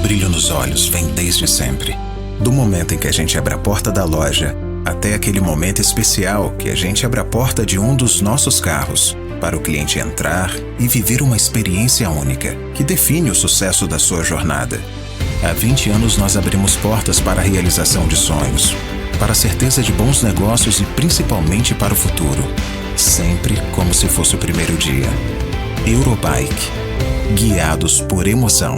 brilho nos olhos vem desde sempre. Do momento em que a gente abre a porta da loja, até aquele momento especial que a gente abre a porta de um dos nossos carros, para o cliente entrar e viver uma experiência única, que define o sucesso da sua jornada. Há 20 anos nós abrimos portas para a realização de sonhos, para a certeza de bons negócios e principalmente para o futuro. Sempre como se fosse o primeiro dia. Eurobike. Guiados por emoção.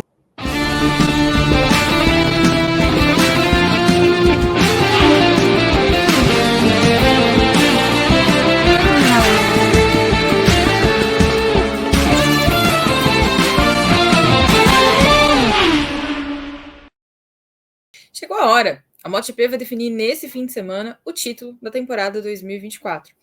Chegou a hora. A MotoGP vai definir nesse fim de semana o título da temporada 2024.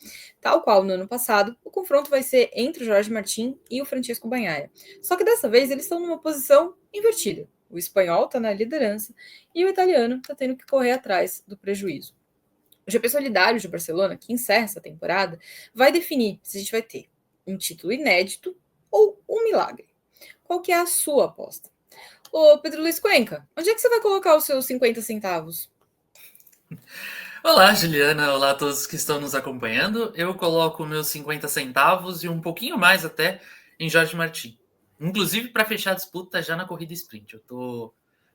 Tal qual no ano passado, o confronto vai ser entre o Jorge Martin e o Francesco Bagnaia. Só que dessa vez eles estão numa posição invertida. O espanhol está na liderança e o italiano está tendo que correr atrás do prejuízo. O GP Solidário de Barcelona, que encerra essa temporada, vai definir se a gente vai ter um título inédito ou um milagre. Qual que é a sua aposta? Ô, Pedro Luiz Cuenca, onde é que você vai colocar os seus 50 centavos? Olá, Juliana. Olá a todos que estão nos acompanhando. Eu coloco meus 50 centavos e um pouquinho mais até em Jorge Martin. Inclusive para fechar a disputa já na corrida sprint. Eu tô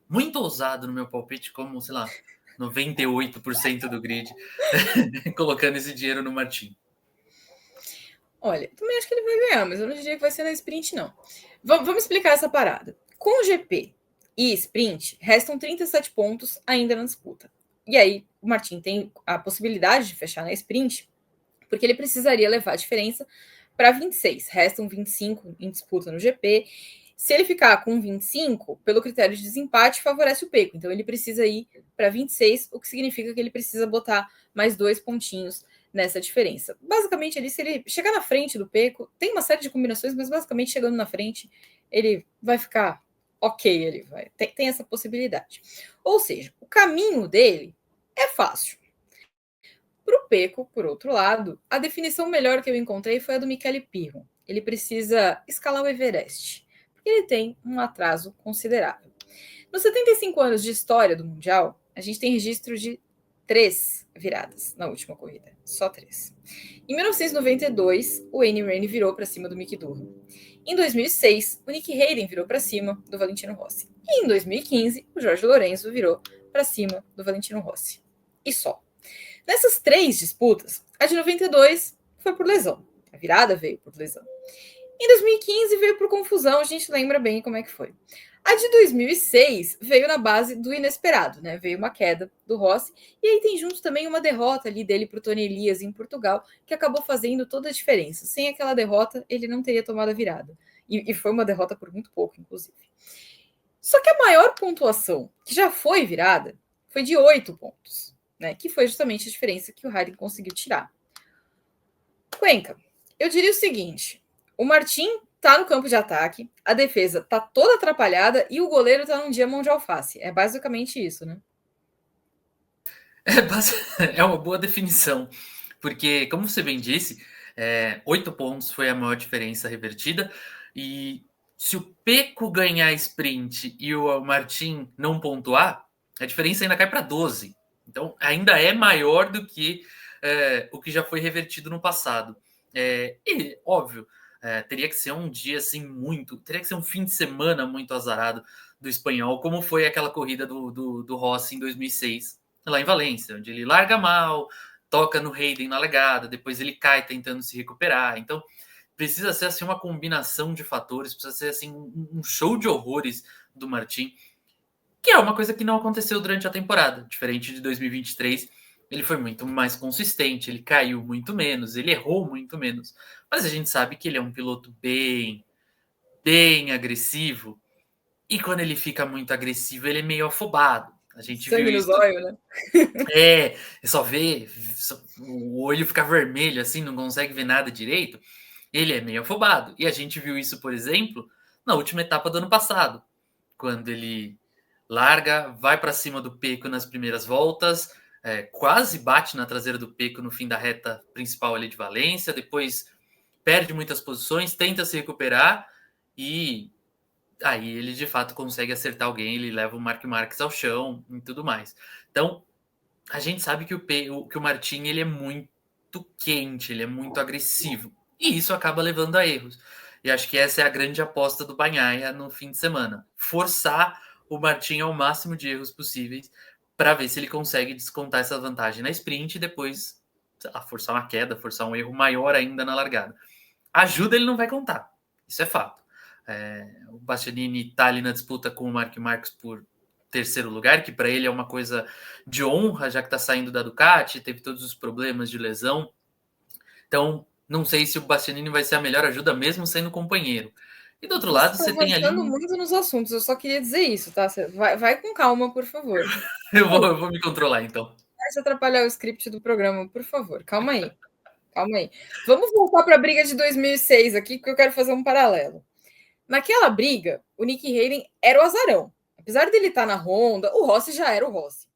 muito ousado no meu palpite, como, sei lá, 98% do grid, colocando esse dinheiro no Martin. Olha, também acho que ele vai ganhar, mas eu não diria que vai ser na sprint, não. Vamos explicar essa parada. Com o GP e sprint, restam 37 pontos ainda na disputa. E aí, o Martin tem a possibilidade de fechar na sprint, porque ele precisaria levar a diferença para 26. Restam 25 em disputa no GP. Se ele ficar com 25, pelo critério de desempate, favorece o Pecco. Então, ele precisa ir para 26, o que significa que ele precisa botar mais 2 pontinhos nessa diferença. Basicamente, ali, se ele chegar na frente do Pecco, tem uma série de combinações, mas basicamente chegando na frente, ele vai ficar ok, ele vai. Tem essa possibilidade. Ou seja, o caminho dele é fácil. Para o Pecco, por outro lado, a definição melhor que eu encontrei foi a do Michele Pirro. Ele precisa escalar o Everest, porque ele tem um atraso considerável. Nos 75 anos de história do Mundial, a gente tem registro de 3 viradas na última corrida, só 3. Em 1992, o Wayne Rainey virou para cima do Mick Durham. Em 2006, o Nick Hayden virou para cima do Valentino Rossi. E em 2015, o Jorge Lorenzo virou para cima do Valentino Rossi. E só. Nessas 3 disputas, a de 92 foi por lesão. A virada veio por lesão. Em 2015 veio por confusão, a gente lembra bem como é que foi. A de 2006 veio na base do inesperado, né? Veio uma queda do Rossi, e aí tem junto também uma derrota ali dele para o Tony Elias em Portugal, que acabou fazendo toda a diferença. Sem aquela derrota, ele não teria tomado a virada. E foi uma derrota por muito pouco, inclusive. Só que a maior pontuação, que já foi virada, foi de 8 pontos, né? Que foi justamente a diferença que o Hayden conseguiu tirar. Cuenca, eu diria o seguinte: o Martin tá no campo de ataque, a defesa tá toda atrapalhada e o goleiro tá num dia mão de alface. É basicamente isso, né? É uma boa definição, porque, como você bem disse, 8 pontos foi a maior diferença revertida, e se o Pecco ganhar sprint e o Martin não pontuar, a diferença ainda cai para 12. Então, ainda é maior do que o que já foi revertido no passado. E, óbvio, teria que ser um dia assim teria que ser um fim de semana muito azarado do espanhol, como foi aquela corrida do Rossi em 2006, lá em Valência, onde ele larga mal, toca no Hayden na legada, depois ele cai tentando se recuperar. Então, precisa ser assim uma combinação de fatores, precisa ser assim um show de horrores do Martin, que é uma coisa que não aconteceu durante a temporada, diferente de 2023. Ele foi muito mais consistente, ele caiu muito menos, ele errou muito menos. Mas a gente sabe que ele é um piloto bem agressivo. E quando ele fica muito agressivo, ele é meio afobado. A gente viu Sangue nos isso. olhos, né? Só vê, o olho fica vermelho, assim, não consegue ver nada direito. Ele é meio afobado. E a gente viu isso, por exemplo, na última etapa do ano passado, quando ele larga, vai para cima do Pecco nas primeiras voltas, quase bate na traseira do Pecco no fim da reta principal ali de Valência, depois perde muitas posições, tenta se recuperar e aí ele de fato consegue acertar alguém, ele leva o Mark Marques ao chão e tudo mais. Então, a gente sabe que o Martin ele é muito quente, ele é muito agressivo. E isso acaba levando a erros. E acho que essa é a grande aposta do Bagnaia no fim de semana. Forçar o Martin ao máximo de erros possíveis para ver se ele consegue descontar essa vantagem na sprint e depois, sei lá, forçar uma queda, forçar um erro maior ainda na largada. Ajuda ele não vai contar. Isso é fato. O Bastianini está ali na disputa com o Mark Marques por terceiro lugar, que para ele é uma coisa de honra, já que está saindo da Ducati, teve todos os problemas de lesão. Então, não sei se o Bastianini vai ser a melhor ajuda, mesmo sendo companheiro. E do outro lado, você tem ali. Muito nos assuntos, eu só queria dizer isso, tá? Vai com calma, por favor. eu vou me controlar, então. Vai se atrapalhar o script do programa, por favor. Calma aí. Calma aí. Vamos voltar para a briga de 2006 aqui, porque eu quero fazer um paralelo. Naquela briga, o Nick Hayden era o azarão. Apesar dele estar na Honda, o Rossi já era o Rossi.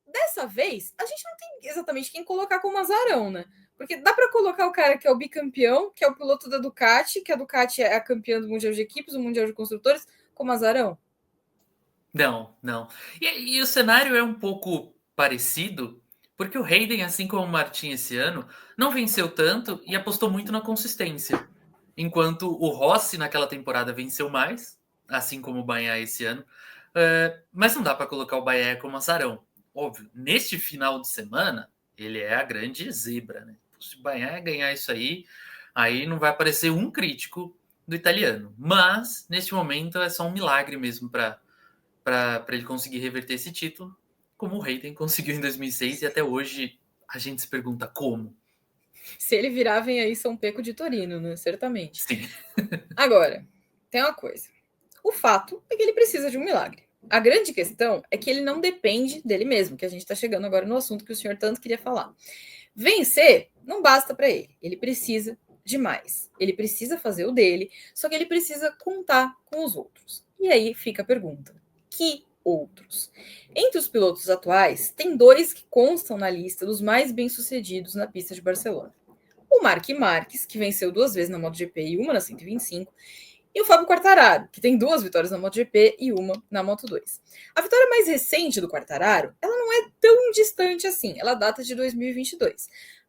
Dessa vez, a gente não tem exatamente quem colocar como azarão, né? Porque dá para colocar o cara que é o bicampeão, que é o piloto da Ducati, que a Ducati é a campeã do Mundial de Equipes, do Mundial de Construtores, como azarão? Não. E o cenário é um pouco parecido, porque o Hayden, assim como o Martin esse ano, não venceu tanto e apostou muito na consistência. Enquanto o Rossi naquela temporada venceu mais, assim como o Bagnaia esse ano. Mas não dá para colocar o Bagnaia como azarão. Óbvio, neste final de semana, ele é a grande zebra, né? Se o Bagnaia ganhar isso aí não vai aparecer um crítico do italiano. Mas, neste momento, é só um milagre mesmo para ele conseguir reverter esse título, como o Hayden conseguiu em 2006, e até hoje a gente se pergunta como. Se ele virar, vem aí São Peco de Torino, né? Certamente. Sim. Agora, tem uma coisa. O fato é que ele precisa de um milagre. A grande questão é que ele não depende dele mesmo, que a gente está chegando agora no assunto que o senhor tanto queria falar. Vencer não basta para ele. Ele precisa de mais. Ele precisa fazer o dele, só que ele precisa contar com os outros. E aí fica a pergunta: que outros? Entre os pilotos atuais, tem dois que constam na lista dos mais bem-sucedidos na pista de Barcelona. O Mark Marques, que venceu 2 vezes na MotoGP e uma na 125, e o Fábio Quartararo, que tem 2 vitórias na MotoGP e uma na Moto2. A vitória mais recente do Quartararo, ela não é tão distante assim, ela data de 2022.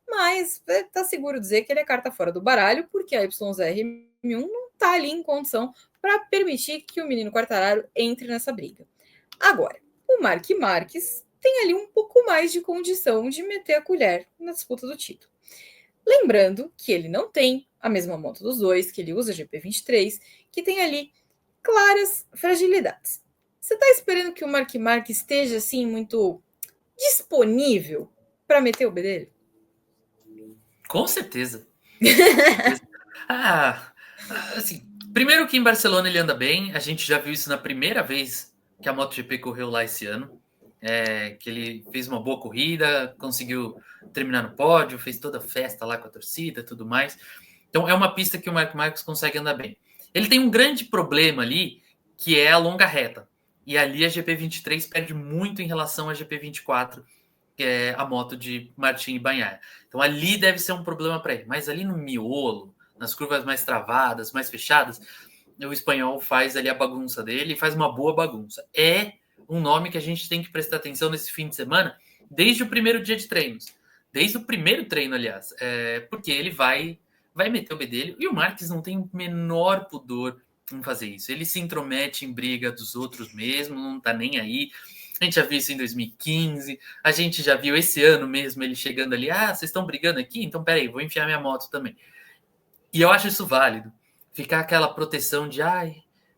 Mas tá seguro dizer que ele é carta fora do baralho, porque a YZR-M1 não tá ali em condição para permitir que o menino Quartararo entre nessa briga. Agora, o Mark Marques tem ali um pouco mais de condição de meter a colher na disputa do título. Lembrando que ele não tem a mesma moto dos dois, que ele usa GP23, que tem ali claras fragilidades. Você está esperando que o Mark Marques esteja assim muito disponível para meter o B dele? Com certeza. Assim, primeiro que em Barcelona ele anda bem, a gente já viu isso na primeira vez que a MotoGP correu lá esse ano, que ele fez uma boa corrida, conseguiu terminar no pódio, fez toda a festa lá com a torcida, tudo mais. Então é uma pista que o Mark Marques consegue andar bem. Ele tem um grande problema ali, que é a longa reta. E ali a GP23 perde muito em relação à GP24, que é a moto de Martin e Bagnaia. Então ali deve ser um problema para ele. Mas ali no miolo, nas curvas mais travadas, mais fechadas, o espanhol faz ali a bagunça dele e faz uma boa bagunça. É um nome que a gente tem que prestar atenção nesse fim de semana, desde o primeiro dia de treinos. Desde o primeiro treino, aliás. Porque ele vai meter o B dele. E o Marques não tem o menor pudor em fazer isso. Ele se intromete em briga dos outros mesmo, não tá nem aí. A gente já viu isso em 2015. A gente já viu esse ano mesmo ele chegando ali. Vocês estão brigando aqui? Então, peraí, vou enfiar minha moto também. E eu acho isso válido. Ficar aquela proteção de,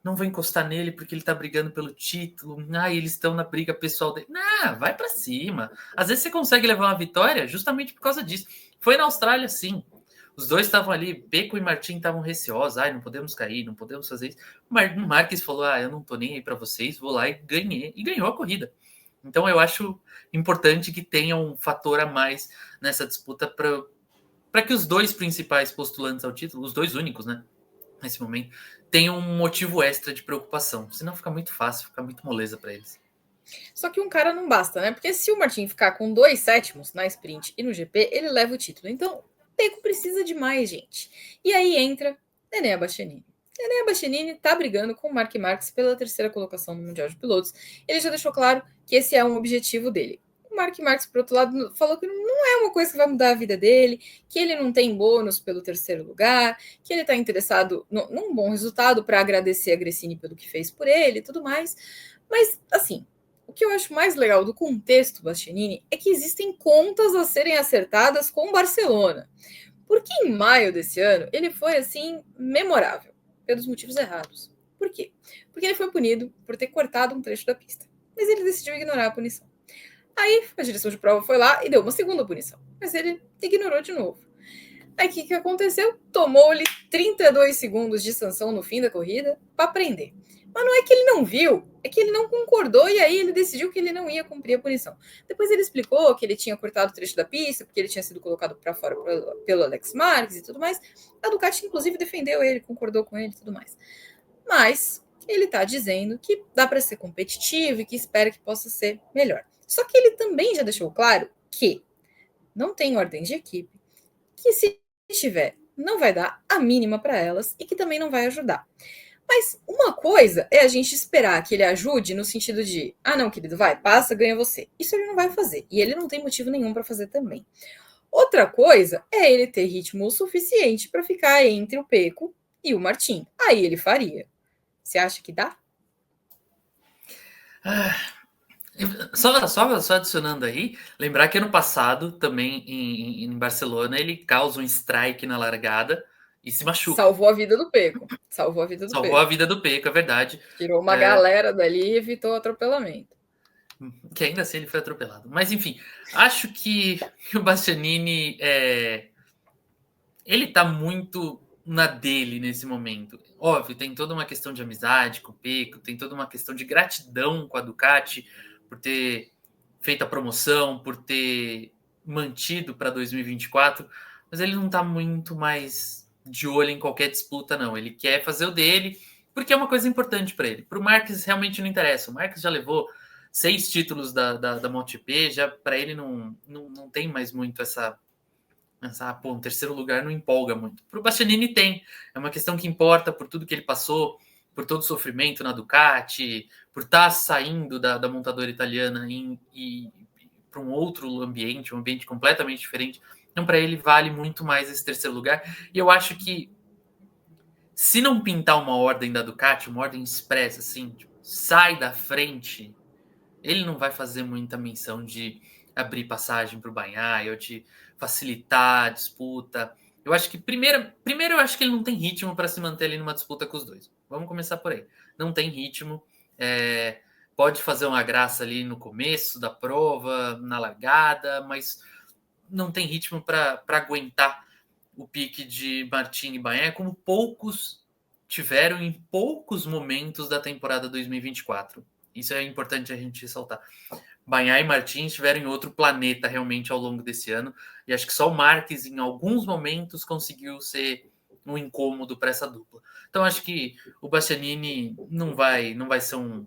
não vou encostar nele porque ele tá brigando pelo título. Eles estão na briga pessoal dele. Não, vai para cima. Às vezes você consegue levar uma vitória justamente por causa disso. Foi na Austrália, sim. Os dois estavam ali, Pecco e Martin estavam receosos. Não podemos cair, não podemos fazer isso. O Marques falou, eu não tô nem aí para vocês, vou lá e ganhei. E ganhou a corrida. Então eu acho importante que tenha um fator a mais nessa disputa para que os dois principais postulantes ao título, os dois únicos, né, nesse momento, tenham um motivo extra de preocupação. Senão fica muito fácil, fica muito moleza para eles. Só que um cara não basta, né? Porque se o Martin ficar com 2 sétimos na sprint e no GP, ele leva o título. Então, o Pecco precisa de mais, gente. E aí entra Enea Bastianini. Enea Bastianini está brigando com o Marc Marques pela terceira colocação no Mundial de Pilotos. Ele já deixou claro que esse é um objetivo dele. O Marc Marques, por outro lado, falou que não é uma coisa que vai mudar a vida dele, que ele não tem bônus pelo terceiro lugar, que ele está interessado num bom resultado para agradecer a Gresini pelo que fez por ele e tudo mais. Mas, assim, o que eu acho mais legal do contexto Bastianini é que existem contas a serem acertadas com o Barcelona. Porque em maio desse ano, ele foi, assim, memorável, pelos motivos errados. Por quê? Porque ele foi punido por ter cortado um trecho da pista. Mas ele decidiu ignorar a punição. Aí a direção de prova foi lá e deu uma segunda punição. Mas ele ignorou de novo. Aí o que aconteceu? Tomou-lhe 32 segundos de sanção no fim da corrida para prender. Mas não é que ele não viu, é que ele não concordou e aí ele decidiu que ele não ia cumprir a punição. Depois ele explicou que ele tinha cortado o trecho da pista, porque ele tinha sido colocado para fora pelo Alex Marques e tudo mais. A Ducati, inclusive, defendeu ele, concordou com ele e tudo mais. Mas ele está dizendo que dá para ser competitivo e que espera que possa ser melhor. Só que ele também já deixou claro que não tem ordem de equipe, que se tiver, não vai dar a mínima para elas e que também não vai ajudar. Mas uma coisa é a gente esperar que ele ajude no sentido de, não, querido, vai, passa, ganha você. Isso ele não vai fazer. E ele não tem motivo nenhum para fazer também. Outra coisa é ele ter ritmo o suficiente para ficar entre o Pecco e o Martin. Aí ele faria. Você acha que dá? Só adicionando aí, lembrar que ano passado, também em Barcelona, ele causa um strike na largada e se machuca. Salvou a vida do Pecco. Salvou a vida do Pecco, é verdade. Tirou uma galera dali e evitou o atropelamento. Que ainda assim ele foi atropelado. Mas enfim, acho que o Bastianini ele tá muito na dele nesse momento. Óbvio, tem toda uma questão de amizade com o Pecco, tem toda uma questão de gratidão com a Ducati por ter feito a promoção, por ter mantido para 2024, mas ele não tá muito mais de olho em qualquer disputa, não. Ele quer fazer o dele, porque é uma coisa importante para ele. Para o Marques realmente não interessa. O Marques já levou 6 títulos da MotoGP, já para ele não tem mais muito essa um terceiro lugar não empolga muito. Para o Bastianini tem. É uma questão que importa por tudo que ele passou, por todo o sofrimento na Ducati, por estar saindo da montadora italiana e para um outro ambiente, um ambiente completamente diferente. Então, para ele, vale muito mais esse terceiro lugar. E eu acho que, se não pintar uma ordem da Ducati, uma ordem expressa, assim, tipo, sai da frente, ele não vai fazer muita menção de abrir passagem para o Bagnaia ou de facilitar a disputa. Eu acho que, primeiro eu acho que ele não tem ritmo para se manter ali numa disputa com os dois. Vamos começar por aí. Não tem ritmo. Pode fazer uma graça ali no começo da prova, na largada, mas não tem ritmo para aguentar o pique de Martin e Bagnaia, como poucos tiveram em poucos momentos da temporada 2024. Isso é importante a gente ressaltar. Bagnaia e Martin estiveram em outro planeta realmente ao longo desse ano, e acho que só o Marques em alguns momentos conseguiu ser um incômodo para essa dupla. Então acho que o Bastianini não vai ser um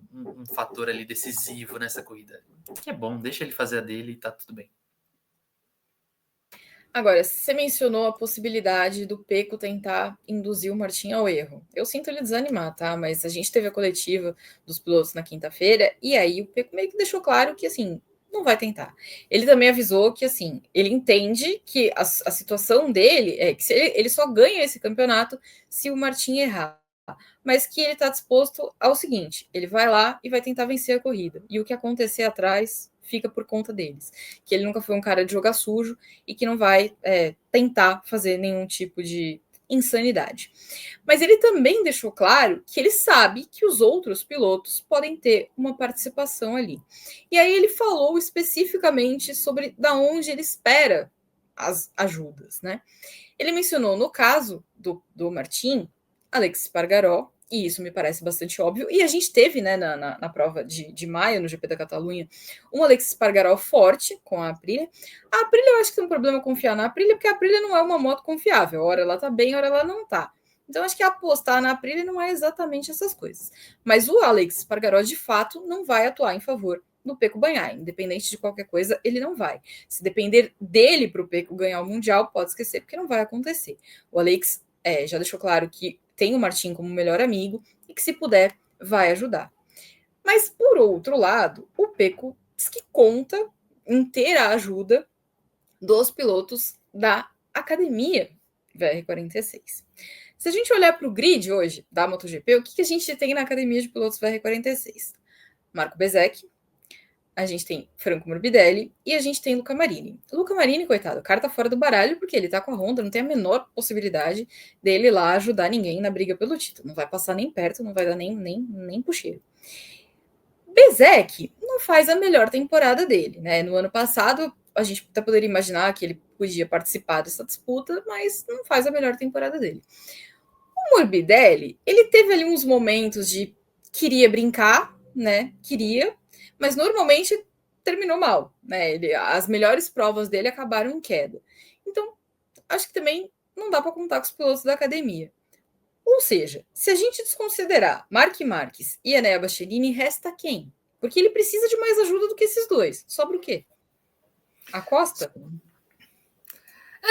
fator ali decisivo nessa corrida. Que é bom, deixa ele fazer a dele e tá tudo bem. Agora, você mencionou a possibilidade do Pecco tentar induzir o Martin ao erro. Eu sinto ele desanimar, tá? Mas a gente teve a coletiva dos pilotos na quinta-feira e aí o Pecco meio que deixou claro que, assim, não vai tentar. Ele também avisou que, assim, ele entende que a situação dele é que ele só ganha esse campeonato se o Martin errar. Mas que ele está disposto ao seguinte, ele vai lá e vai tentar vencer a corrida. E o que acontecer atrás fica por conta deles. Que ele nunca foi um cara de jogar sujo e que não vai tentar fazer nenhum tipo de insanidade. Mas ele também deixou claro que ele sabe que os outros pilotos podem ter uma participação ali. E aí ele falou especificamente sobre da onde ele espera as ajudas, né? Ele mencionou no caso do Martin, Alex Espargaró, e isso me parece bastante óbvio, e a gente teve, né, na prova de maio, no GP da Catalunha, um Alex Espargaró forte com a Aprilia. A Aprilia, eu acho que tem um problema confiar na Aprilia, porque a Aprilia não é uma moto confiável, hora ela tá bem, hora ela não tá. Então, acho que apostar na Aprilia não é exatamente essas coisas. Mas o Alex Espargaró, de fato, não vai atuar em favor do Pecco Bagnaia. Independente de qualquer coisa, ele não vai. Se depender dele para o Pecco ganhar o Mundial, pode esquecer, porque não vai acontecer. O Alex já deixou claro que tem o Martin como melhor amigo e que, se puder, vai ajudar. Mas, por outro lado, o Pecco diz que conta em ter a ajuda dos pilotos da academia VR46. Se a gente olhar para o grid hoje da MotoGP, o que a gente tem na academia de pilotos VR46? Marco Bezzecchi, a gente tem Franco Morbidelli e a gente tem Luca Marini. O Luca Marini, coitado, o cara tá fora do baralho porque ele tá com a Honda, não tem a menor possibilidade dele lá ajudar ninguém na briga pelo título. Não vai passar nem perto, não vai dar nem puxeiro. Bezzecchi não faz a melhor temporada dele, né? No ano passado, a gente até poderia imaginar que ele podia participar dessa disputa, mas não faz a melhor temporada dele. O Morbidelli, ele teve ali uns momentos de queria brincar, né? Mas normalmente terminou mal, né? As melhores provas dele acabaram em queda. Então, acho que também não dá para contar com os pilotos da academia. Ou seja, se a gente desconsiderar Marc Marques e Enea Bastianini, resta quem? Porque ele precisa de mais ajuda do que esses dois. Sobra o quê? A Costa?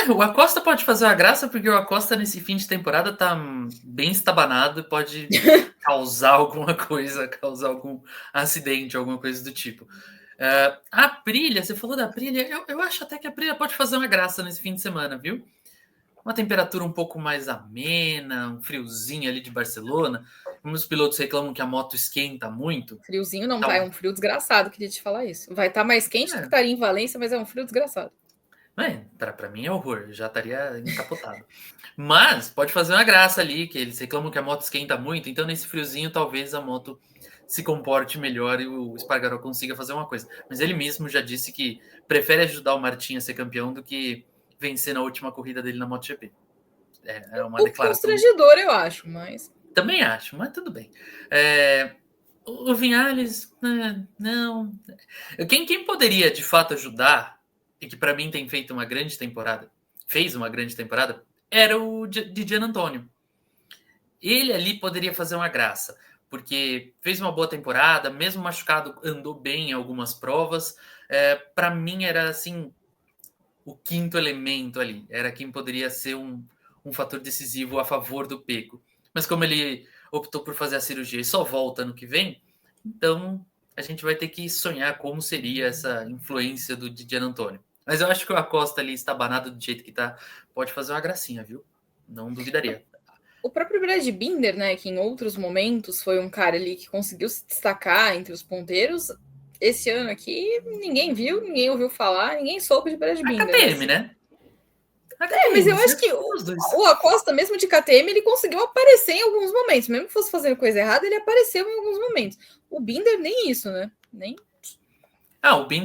O Acosta pode fazer uma graça, porque o Acosta nesse fim de temporada tá bem estabanado e pode causar alguma coisa, causar algum acidente, alguma coisa do tipo. A Aprilia, você falou da Aprilia, eu acho até que a Aprilia pode fazer uma graça nesse fim de semana, viu? Uma temperatura um pouco mais amena, um friozinho ali de Barcelona. Como os pilotos reclamam que a moto esquenta muito. Friozinho não vai, é um frio desgraçado, queria te falar isso. Vai estar mais quente do que estaria em Valência, mas é um frio desgraçado. Para mim é horror, já estaria encapotado. Mas pode fazer uma graça ali, que eles reclamam que a moto esquenta muito, então nesse friozinho talvez a moto se comporte melhor e o Espargaró consiga fazer uma coisa. Mas ele mesmo já disse que prefere ajudar o Martin a ser campeão do que vencer na última corrida dele na MotoGP. É uma declaração constrangedor, eu acho, mas... Também acho, mas tudo bem. O Vinhales, não... Quem poderia, de fato, ajudar, e que para mim tem feito uma grande temporada, era o Di Giannantonio. Ele ali poderia fazer uma graça, porque fez uma boa temporada, mesmo machucado, andou bem em algumas provas. Para mim era assim o quinto elemento ali, era quem poderia ser um fator decisivo a favor do Pecco. Mas como ele optou por fazer a cirurgia e só volta no que vem, então a gente vai ter que sonhar como seria essa influência do Di Giannantonio. Mas eu acho que o Acosta ali, estabanado do jeito que tá, pode fazer uma gracinha, viu? Não duvidaria. O próprio Brad Binder, né, que em outros momentos foi um cara ali que conseguiu se destacar entre os ponteiros, esse ano aqui ninguém viu, ninguém ouviu falar, ninguém soube de Brad Binder. A KTM, né? Mas eu acho que o Acosta, mesmo de KTM, ele conseguiu aparecer em alguns momentos. Mesmo que fosse fazendo coisa errada, ele apareceu em alguns momentos. O Binder, nem isso, né? Nem...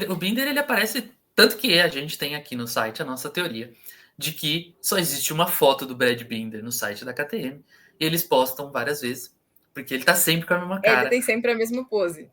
O Binder ele aparece, tanto que a gente tem aqui no site a nossa teoria de que só existe uma foto do Brad Binder no site da KTM. E eles postam várias vezes, porque ele tá sempre com a mesma cara. Ele tem sempre a mesma pose.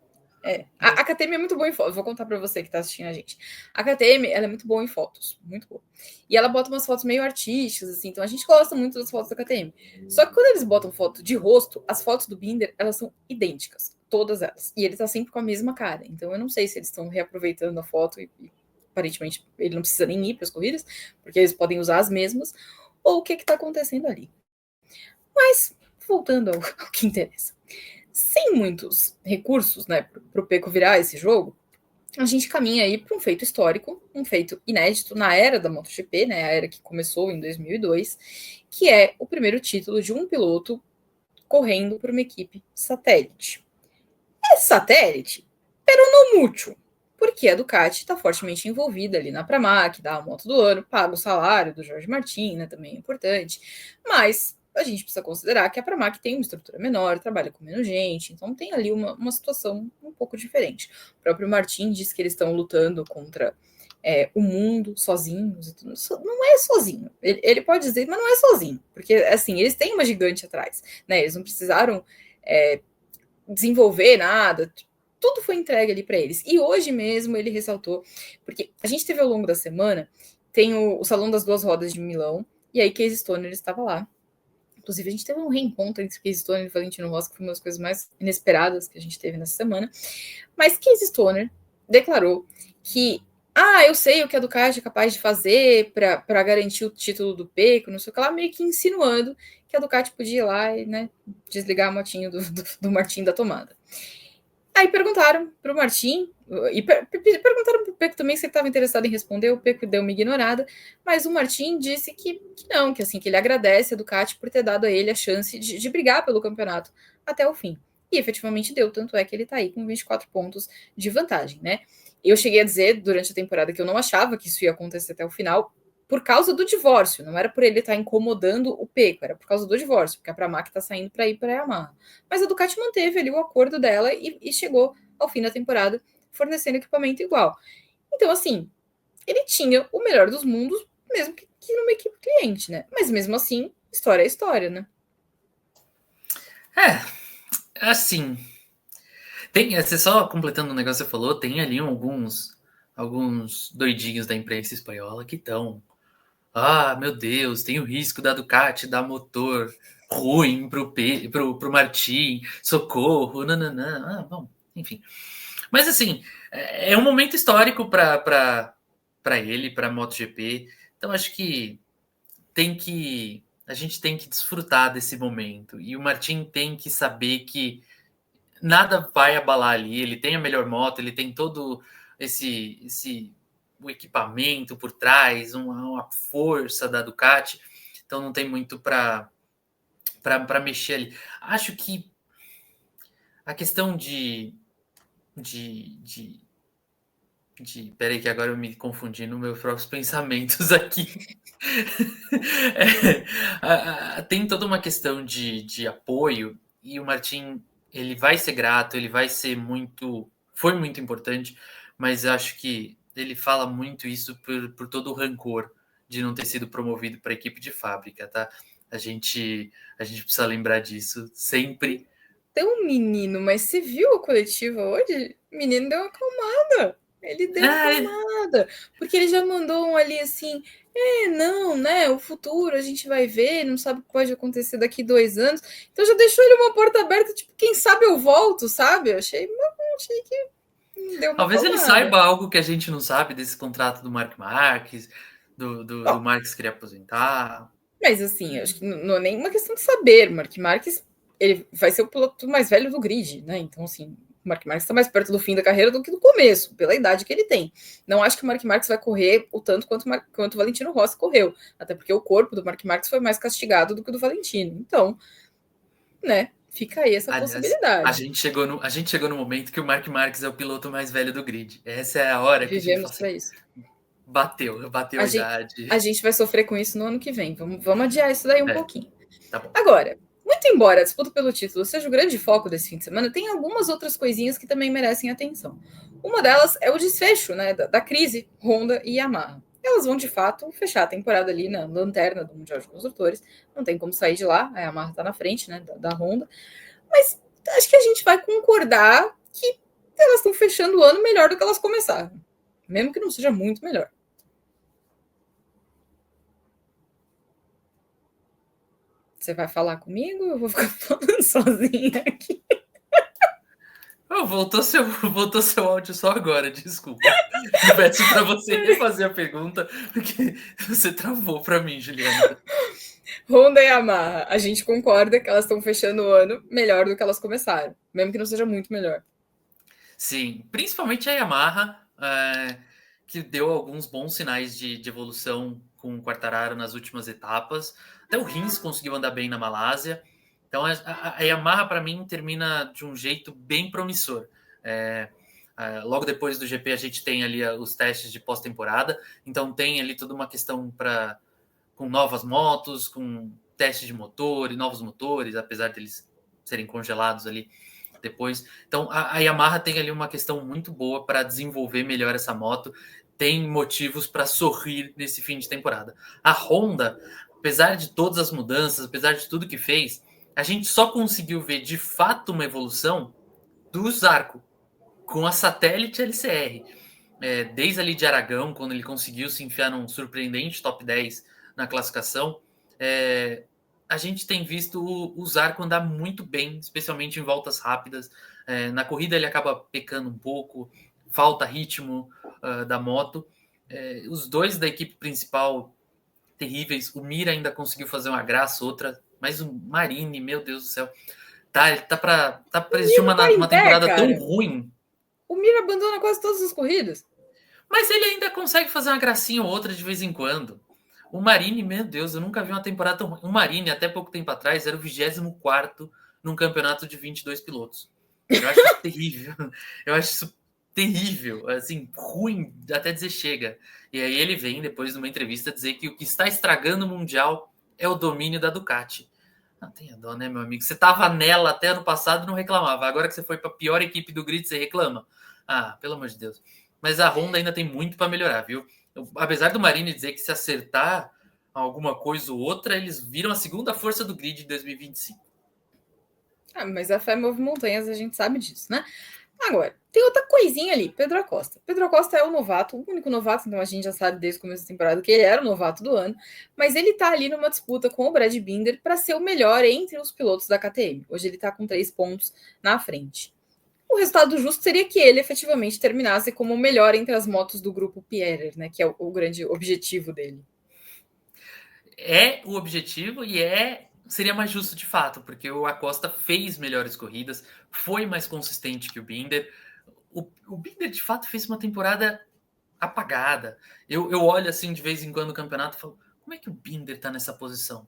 A KTM é muito boa em fotos. Vou contar para você que tá assistindo a gente. A KTM, ela é muito boa em fotos. Muito boa. E ela bota umas fotos meio artísticas, assim. Então a gente gosta muito das fotos da KTM. Só que quando eles botam foto de rosto, as fotos do Binder, elas são idênticas. Todas elas. E ele tá sempre com a mesma cara. Então eu não sei se eles estão reaproveitando a foto e aparentemente ele não precisa nem ir para as corridas, porque eles podem usar as mesmas, ou o que está acontecendo ali. Mas, voltando ao que interessa. Sem muitos recursos, né, para o Pecco virar esse jogo, a gente caminha aí para um feito histórico, um feito inédito na era da MotoGP, né, a era que começou em 2002, que é o primeiro título de um piloto correndo por uma equipe satélite. Esse satélite, pero no mucho, porque a Ducati está fortemente envolvida ali na Pramac, dá a moto do ano, paga o salário do Jorge Martin, né, também é importante, mas a gente precisa considerar que a Pramac tem uma estrutura menor, trabalha com menos gente, então tem ali uma situação um pouco diferente. O próprio Martin diz que eles estão lutando contra o mundo sozinhos. Não é sozinho. Ele pode dizer, mas não é sozinho, porque assim, eles têm uma gigante atrás, né? Eles não precisaram desenvolver nada, tudo foi entregue ali para eles. E hoje mesmo ele ressaltou, porque a gente teve ao longo da semana, tem o Salão das Duas Rodas de Milão, e aí Casey Stoner estava lá. Inclusive, a gente teve um reencontro entre Casey Stoner e Valentino Rossi, que foi uma das coisas mais inesperadas que a gente teve nessa semana. Mas Casey Stoner declarou que eu sei o que a Ducati é capaz de fazer para garantir o título do Pecco, não sei o que lá, meio que insinuando que a Ducati podia ir lá e, né, desligar a motinho do Martin da tomada. Aí perguntaram para o Martin, e perguntaram para o Pecco também se ele estava interessado em responder, o Pecco deu uma ignorada, mas o Martin disse que não, que assim, que ele agradece a Ducati por ter dado a ele a chance de brigar pelo campeonato até o fim. E efetivamente deu, tanto é que ele está aí com 24 pontos de vantagem, né? Eu cheguei a dizer durante a temporada que eu não achava que isso ia acontecer até o final, por causa do divórcio, não era por ele estar incomodando o Pecco, era por causa do divórcio, porque a Pramac está saindo para ir para a Yamaha. Mas a Ducati manteve ali o acordo dela e chegou ao fim da temporada fornecendo equipamento igual. Então, assim, ele tinha o melhor dos mundos, mesmo que numa equipe cliente, né? Mas mesmo assim, história é história, né? Assim, você só completando o negócio que você falou, tem ali alguns doidinhos da imprensa espanhola que estão. Meu Deus, tem o risco da Ducati dar motor ruim pro Martin, socorro, nananã. Bom, enfim. Mas assim, é um momento histórico para ele, para a MotoGP. Então acho que a gente tem que desfrutar desse momento. E o Martin tem que saber que nada vai abalar ali. Ele tem a melhor moto, ele tem todo o equipamento por trás, uma força da Ducati. Então não tem muito para mexer ali. Acho que a questão peraí que agora eu me confundi nos meus próprios pensamentos aqui. Tem toda uma questão de apoio e o Martin ele vai ser grato, ele vai ser foi muito importante, mas acho que ele fala muito isso por todo o rancor de não ter sido promovido para a equipe de fábrica, tá? A gente precisa lembrar disso sempre. Então, menino, mas você viu a coletiva hoje? O menino deu uma acalmada. Ele deu uma acalmada. Porque ele já mandou um ali assim, não, né? O futuro a gente vai ver, não sabe o que pode acontecer daqui 2 anos. Então já deixou ele uma porta aberta, tipo, quem sabe eu volto, sabe? Eu achei que deu uma Talvez acalmada. ele saiba algo que a gente não sabe desse contrato do Marc Marques, do Marques querer aposentar. Mas assim, acho que não é nem uma questão de saber. O Marc Marques ele vai ser o piloto mais velho do grid, né? Então, assim, o Marc Marques está mais perto do fim da carreira do que do começo, pela idade que ele tem. Não acho que o Marc Marques vai correr o tanto quanto o Valentino Rossi correu, até porque o corpo do Marc Marques foi mais castigado do que o do Valentino. Então, né? Fica aí essa possibilidade. A gente chegou no momento que o Marc Marques é o piloto mais velho do grid. Essa é a hora que Vivemos a gente para isso. Bateu a idade. A gente vai sofrer com isso no ano que vem. Vamos adiar isso daí um pouquinho. Tá bom. Agora, muito embora a disputa pelo título seja o grande foco desse fim de semana, tem algumas outras coisinhas que também merecem atenção. Uma delas é o desfecho, né, da crise Honda e Yamaha. Elas vão, de fato, fechar a temporada ali na lanterna do Mundial de Construtores. Não tem como sair de lá, a Yamaha está na frente, né, da Honda. Mas acho que a gente vai concordar que elas estão fechando o ano melhor do que elas começaram. Mesmo que não seja muito melhor. Você vai falar comigo ou eu vou ficar falando sozinha aqui? Voltou seu áudio só agora, desculpa. Eu peço para você refazer a pergunta, porque você travou para mim, Juliana. Honda e Yamaha, a gente concorda que elas estão fechando o ano melhor do que elas começaram, mesmo que não seja muito melhor. Sim, principalmente a Yamaha, que deu alguns bons sinais de evolução com o Quartararo nas últimas etapas. Até o Rins conseguiu andar bem na Malásia. Então a Yamaha, para mim, termina de um jeito bem promissor. Logo depois do GP, a gente tem ali os testes de pós-temporada. Então tem ali toda uma questão com novas motos, com teste de motor e novos motores, apesar deles serem congelados ali depois. Então a Yamaha tem ali uma questão muito boa para desenvolver melhor essa moto. Tem motivos para sorrir nesse fim de temporada. A Honda, apesar de todas as mudanças, apesar de tudo que fez, a gente só conseguiu ver de fato uma evolução do Zarco com a satélite LCR. Desde ali de Aragão, quando ele conseguiu se enfiar num surpreendente top 10 na classificação, a gente tem visto o Zarco andar muito bem, especialmente em voltas rápidas. Na corrida ele acaba pecando um pouco, falta ritmo. da moto. Os dois da equipe principal terríveis. O Mir ainda conseguiu fazer uma graça, outra, mas o Marini, meu Deus do céu, tá para existir uma temporada tão ruim. O Mir abandona quase todas as corridas. Mas ele ainda consegue fazer uma gracinha ou outra de vez em quando. O Marini, meu Deus, eu nunca vi uma temporada tão ruim. O Marini, até pouco tempo atrás, era o 24º num campeonato de 22 pilotos. Eu acho isso terrível. Eu acho isso terrível, assim, ruim, até dizer chega. E aí ele vem, depois de uma entrevista, dizer que o que está estragando o Mundial é o domínio da Ducati. Não tenha dó, né, meu amigo? Você estava nela até ano passado e não reclamava. Agora que você foi para a pior equipe do grid, você reclama? Ah, pelo amor de Deus. Mas a Honda ainda tem muito para melhorar, viu? Apesar do Marini dizer que se acertar alguma coisa ou outra, eles viram a segunda força do grid em 2025. Mas a fé move montanhas, a gente sabe disso, né? Agora, tem outra coisinha ali, Pedro Acosta. Pedro Acosta é o novato, o único novato, então a gente já sabe desde o começo da temporada que ele era o novato do ano, mas ele tá ali numa disputa com o Brad Binder para ser o melhor entre os pilotos da KTM. Hoje ele tá com 3 pontos na frente. O resultado justo seria que ele efetivamente terminasse como o melhor entre as motos do grupo Pierer, né? Que é o grande objetivo dele. É o objetivo e seria mais justo de fato, porque o Acosta fez melhores corridas, foi mais consistente que o Binder. O Binder, de fato, fez uma temporada apagada. Eu olho assim de vez em quando no campeonato e falo, como é que o Binder tá nessa posição?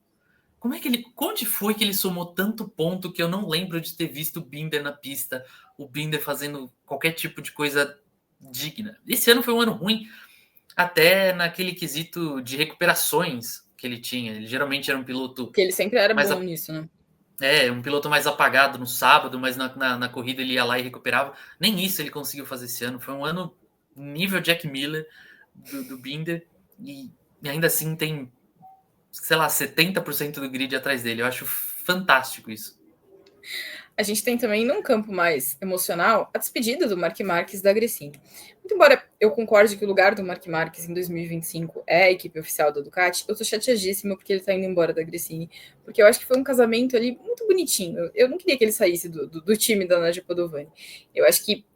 Onde foi que ele somou tanto ponto que eu não lembro de ter visto o Binder na pista, o Binder fazendo qualquer tipo de coisa digna? Esse ano foi um ano ruim, até naquele quesito de recuperações que ele tinha. Ele geralmente era um piloto... Porque ele sempre era bom nisso, né? Um piloto mais apagado no sábado, mas na corrida ele ia lá e recuperava. Nem isso ele conseguiu fazer esse ano. Foi um ano nível Jack Miller do Binder, e ainda assim tem, sei lá, 70% do grid atrás dele. Eu acho fantástico isso. A gente tem também, num campo mais emocional, a despedida do Marc Marquez da Gresini. Muito embora eu concorde que o lugar do Marc Marquez em 2025 é a equipe oficial da Ducati, eu tô chateadíssima porque ele tá indo embora da Gresini, porque eu acho que foi um casamento ali muito bonitinho. Eu não queria que ele saísse do time da Nadia Padovani. Eu acho que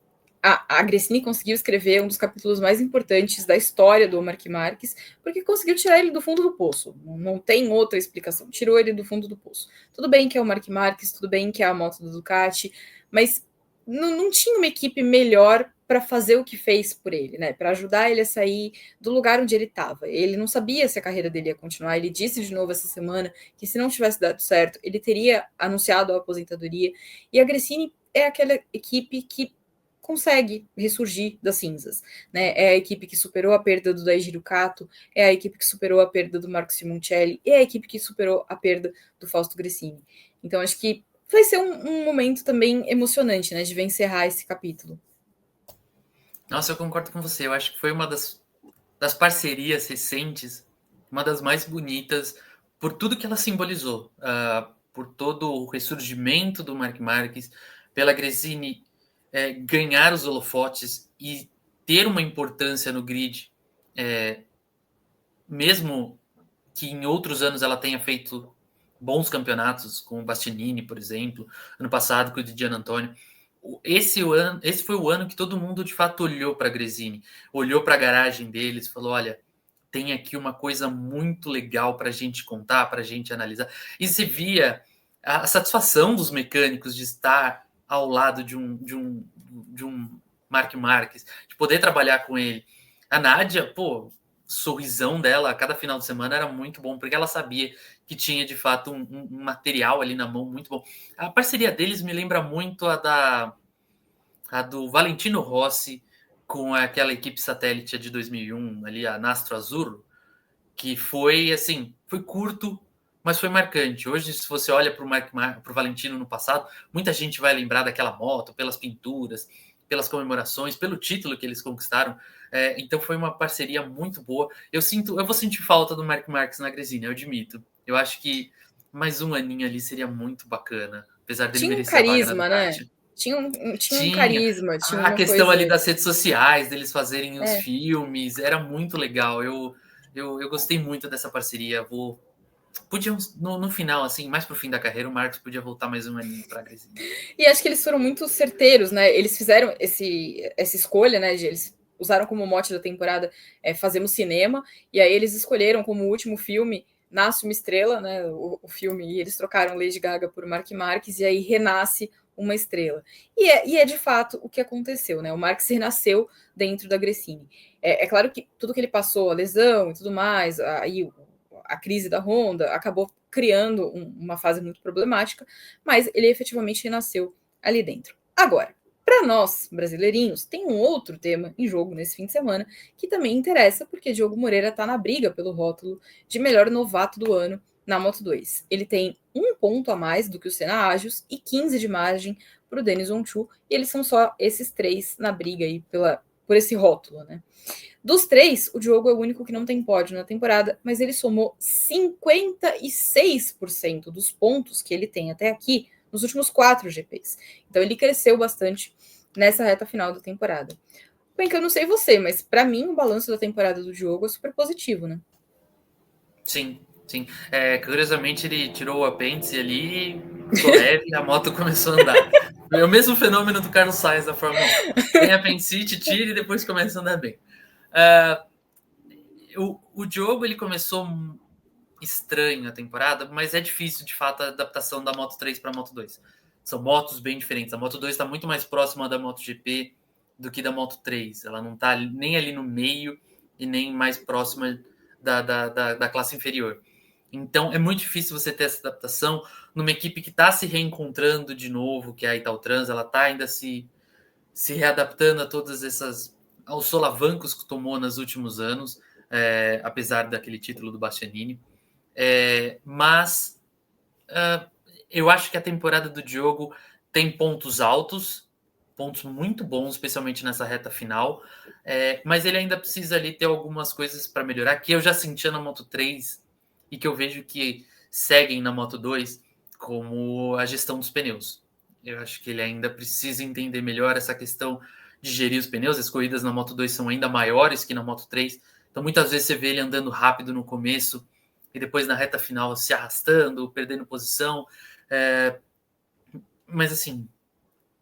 a Gresini conseguiu escrever um dos capítulos mais importantes da história do Marc Marquez, porque conseguiu tirar ele do fundo do poço. Não tem outra explicação. Tirou ele do fundo do poço. Tudo bem que é o Marc Marquez, tudo bem que é a moto do Ducati, mas não tinha uma equipe melhor para fazer o que fez por ele, né? Para ajudar ele a sair do lugar onde ele estava. Ele não sabia se a carreira dele ia continuar. Ele disse de novo essa semana que se não tivesse dado certo, ele teria anunciado a aposentadoria. E a Gresini é aquela equipe que consegue ressurgir das cinzas, né? É a equipe que superou a perda do Daijiro Kato, é a equipe que superou a perda do Marco Simoncelli, é a equipe que superou a perda do Fausto Gresini. Então acho que vai ser um momento também emocionante, né, de ver encerrar esse capítulo. Nossa, eu concordo com você. Eu acho que foi uma das parcerias recentes, uma das mais bonitas, por tudo que ela simbolizou, por todo o ressurgimento do Marc Marquez, pela Gresini ganhar os holofotes e ter uma importância no grid, mesmo que em outros anos ela tenha feito bons campeonatos, com o Bastianini, por exemplo, ano passado com o Di Giannantonio. Esse foi o ano que todo mundo de fato olhou para a Gresini, olhou para a garagem deles, falou, olha, tem aqui uma coisa muito legal para a gente contar, para a gente analisar. E você via a satisfação dos mecânicos de estar ao lado de um Marc Marquez, de poder trabalhar com ele. A Nádia, pô, sorrisão dela a cada final de semana era muito bom, porque ela sabia que tinha de fato um material ali na mão muito bom. A parceria deles me lembra muito a do Valentino Rossi com aquela equipe satélite de 2001, ali a Nastro Azzurro, que foi assim, foi curto, mas foi marcante. Hoje, se você olha para o Valentino no passado, muita gente vai lembrar daquela moto, pelas pinturas, pelas comemorações, pelo título que eles conquistaram. Então foi uma parceria muito boa. Eu vou sentir falta do Marc Marquez na Gresini, eu admito. Eu acho que mais um aninho ali seria muito bacana, apesar dele merecer carisma, a vaga na Ducati, né? Tinha um carisma. Tinha a questão ali das redes sociais, deles fazerem os filmes, era muito legal. Eu gostei muito dessa parceria. Podíamos, no final, assim, mais pro fim da carreira, o Marcos podia voltar mais um aninho para a Gresini. E acho que eles foram muito certeiros, né? Eles fizeram essa escolha, né? De eles usaram como mote da temporada Fazemos Cinema, e aí eles escolheram como último filme Nasce uma Estrela, né, o filme, e eles trocaram Lady Gaga por Marc Marquez, e aí renasce uma estrela. E é de fato o que aconteceu, né? O Marques renasceu dentro da Gresini. É claro que tudo que ele passou, a lesão e tudo mais, aí a crise da Honda, acabou criando uma fase muito problemática, mas ele efetivamente renasceu ali dentro. Agora, para nós, brasileirinhos, tem um outro tema em jogo nesse fim de semana que também interessa, porque Diogo Moreira está na briga pelo rótulo de melhor novato do ano na Moto2. Ele tem 1 ponto a mais do que o Senna Agios e 15 de margem para o Denis Onchu, e eles são só esses 3 na briga aí por esse rótulo, né? Dos 3, o Diogo é o único que não tem pódio na temporada, mas ele somou 56% dos pontos que ele tem até aqui nos últimos 4 GPs. Então ele cresceu bastante nessa reta final da temporada. Bem, que eu não sei você, mas para mim o balanço da temporada do Diogo é super positivo, né? Sim. Curiosamente ele tirou o apêndice ali, ficou leve e a moto começou a andar. É o mesmo fenômeno do Carlos Sainz da Fórmula 1. Tem apendicite, tira e depois começa a andar bem. O Diogo ele começou estranho a temporada, mas é difícil de fato a adaptação da Moto 3 para a Moto 2. São motos bem diferentes. A Moto 2 está muito mais próxima da MotoGP do que da Moto 3. Ela não está nem ali no meio e nem mais próxima da classe inferior. Então é muito difícil você ter essa adaptação numa equipe que está se reencontrando de novo, que é a Italtrans. Ela está ainda se readaptando a todas aos solavancos que tomou nos últimos anos, apesar daquele título do Bastianini. Mas eu acho que a temporada do Diogo tem pontos altos, pontos muito bons, especialmente nessa reta final, mas ele ainda precisa ali ter algumas coisas para melhorar, que eu já sentia na Moto 3 e que eu vejo que seguem na Moto 2, como a gestão dos pneus. Eu acho que ele ainda precisa entender melhor essa questão de gerir os pneus. As corridas na Moto 2 são ainda maiores que na Moto 3, então muitas vezes você vê ele andando rápido no começo e depois na reta final se arrastando, perdendo posição. Mas assim,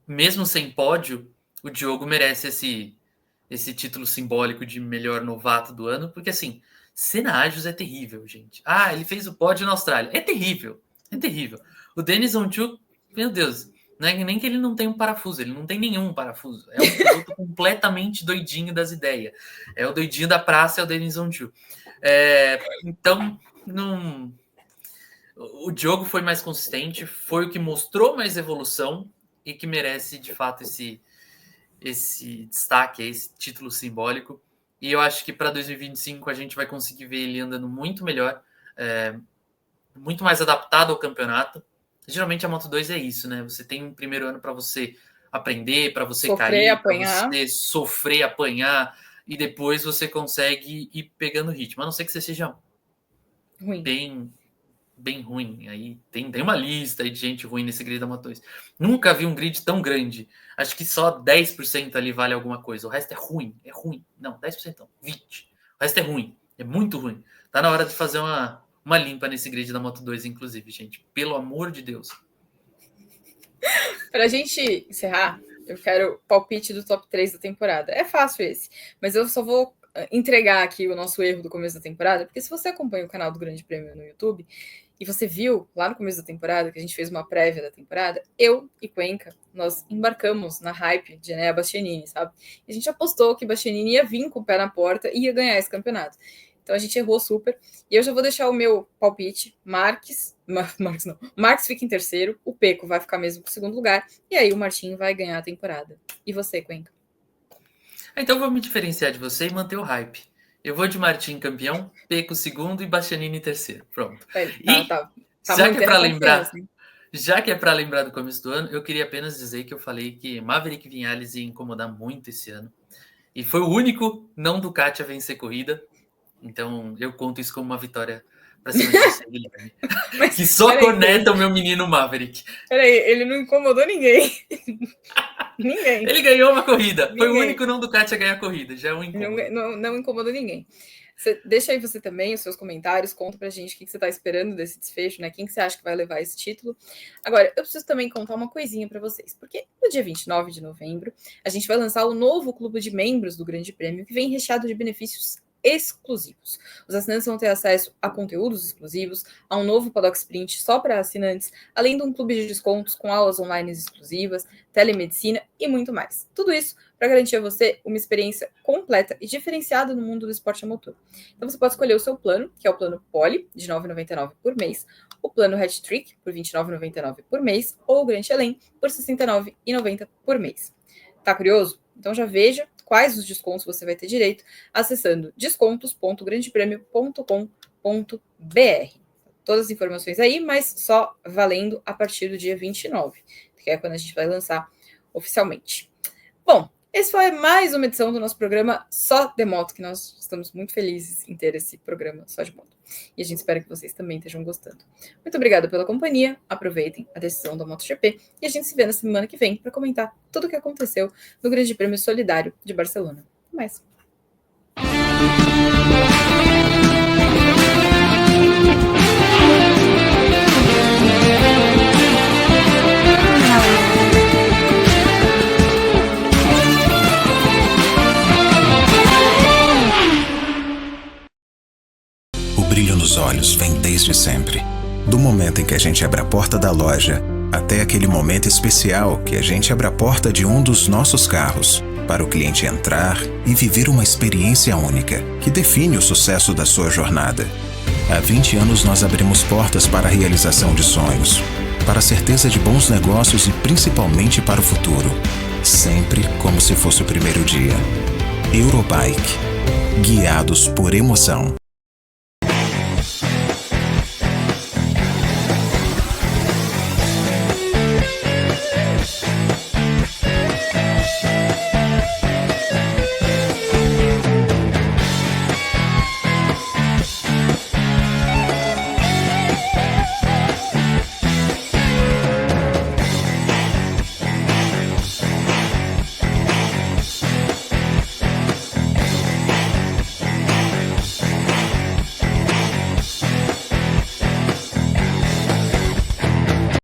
mesmo sem pódio, o Diogo merece esse título simbólico de melhor novato do ano, porque assim, Senna Agios é terrível, gente. Ele fez o pódio na Austrália. É terrível. O Denis Onchu, meu Deus, não é nem que ele não tem um parafuso, ele não tem nenhum parafuso. É um piloto completamente doidinho das ideias. É o doidinho da praça, é o Denis Onchu. Então, o Diogo foi mais consistente, foi o que mostrou mais evolução e que merece, de fato, esse destaque, esse título simbólico. E eu acho que para 2025 a gente vai conseguir ver ele andando muito melhor, muito mais adaptado ao campeonato. Geralmente a Moto 2 é isso, né? Você tem um primeiro ano para você aprender, para você cair, para você sofrer, apanhar, e depois você consegue ir pegando ritmo. A não ser que você seja bem ruim. Aí tem uma lista aí de gente ruim nesse grid da Moto 2. Nunca vi um grid tão grande. Acho que só 10% ali vale alguma coisa. O resto é ruim. Não, 10% não, 20%. O resto é ruim. É muito ruim. Tá na hora de fazer uma limpa nesse grid da Moto 2, inclusive, gente. Pelo amor de Deus. Pra gente encerrar, eu quero o palpite do top 3 da temporada. É fácil esse, mas eu só vou entregar aqui o nosso erro do começo da temporada, porque se você acompanha o canal do Grande Prêmio no YouTube e você viu lá no começo da temporada que a gente fez uma prévia da temporada, eu e Cuenca, nós embarcamos na hype de Enea Bastianini, sabe? E a gente apostou que Bastianini ia vir com o pé na porta e ia ganhar esse campeonato. Então a gente errou super. E eu já vou deixar o meu palpite. Marques fica em terceiro, o Pecco vai ficar mesmo em segundo lugar, e aí o Martin vai ganhar a temporada. E você, Cuenca? Então eu vou me diferenciar de você e manter o hype. Eu vou de Martin campeão, Pecco segundo e Bastianini terceiro. Pronto. Já que é para lembrar do começo do ano, eu queria apenas dizer que eu falei que Maverick Viñales ia incomodar muito esse ano. E foi o único não Ducati a vencer corrida. Então eu conto isso como uma vitória para cima de você, Guilherme. Que só corneta o meu menino Maverick. Peraí, ele não incomodou ninguém. Ninguém. Ele ganhou uma corrida. Foi o único não Ducati a ganhar a corrida. Já é um incômodo. Não incomodou ninguém. Deixa aí você também os seus comentários, conta pra gente o que você está esperando desse desfecho, né? Quem que você acha que vai levar esse título. Agora, eu preciso também contar uma coisinha para vocês, porque no dia 29 de novembro, a gente vai lançar o novo clube de membros do Grande Prêmio, que vem recheado de benefícios exclusivos. Os assinantes vão ter acesso a conteúdos exclusivos, a um novo Paddock Sprint só para assinantes, além de um clube de descontos com aulas online exclusivas, telemedicina e muito mais. Tudo isso para garantir a você uma experiência completa e diferenciada no mundo do esporte a motor. Então você pode escolher o seu plano, que é o plano Pole, de R$ 9,99 por mês, o plano Hat-Trick, por R$ 29,99 por mês, ou o Grand Chelem, por R$ 69,90 por mês. Tá curioso? Então já veja quais os descontos você vai ter direito acessando descontos.grandepremio.com.br. Todas as informações aí, mas só valendo a partir do dia 29, que é quando a gente vai lançar oficialmente. Bom, esse foi mais uma edição do nosso programa Só de Moto, que nós estamos muito felizes em ter esse programa Só de Moto. E a gente espera que vocês também estejam gostando. Muito obrigada pela companhia, aproveitem a decisão da MotoGP e a gente se vê na semana que vem para comentar tudo o que aconteceu no Grande Prêmio Solidário de Barcelona. Até mais! O brilho nos olhos vem desde sempre. Do momento em que a gente abre a porta da loja, até aquele momento especial que a gente abre a porta de um dos nossos carros, para o cliente entrar e viver uma experiência única, que define o sucesso da sua jornada. Há 20 anos nós abrimos portas para a realização de sonhos, para a certeza de bons negócios e principalmente para o futuro. Sempre como se fosse o primeiro dia. Eurobike. Guiados por emoção.